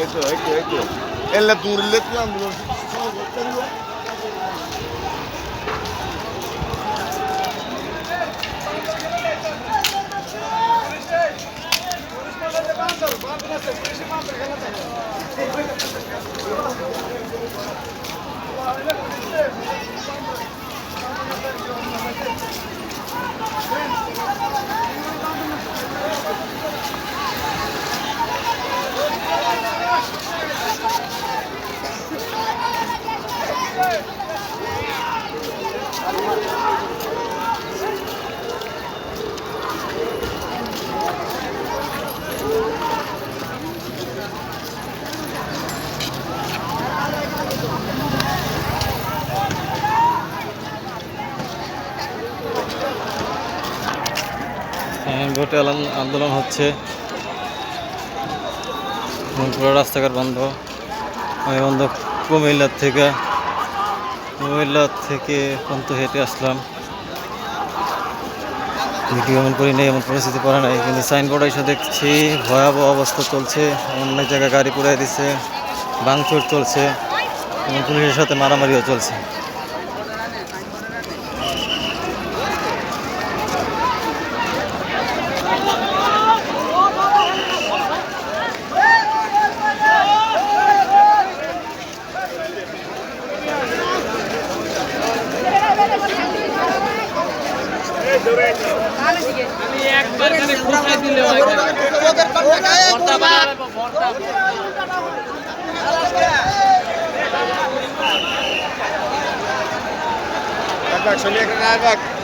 এই তো এলে তুললে তুই আন্দোলন ভোটে আন্দোলন হচ্ছে, পুরো রাস্তাঘাট বন্ধ। আমি বন্ধ কুমিল্লার থেকে পর্যন্ত হেঁটে আসলাম। ভিডিও এমন করি নেই, এমন পরিস্থিতি পড়ে নাই, কিন্তু সাইনবোর্ড এসে দেখছি ভয়াবহ অবস্থা চলছে। অনেক জায়গায় গাড়ি পুড়াই দিচ্ছে, ভাঙচুর চলছে এবং পুলিশের সাথে মারামারিও চলছে। Bak şöyle ekran ver bak.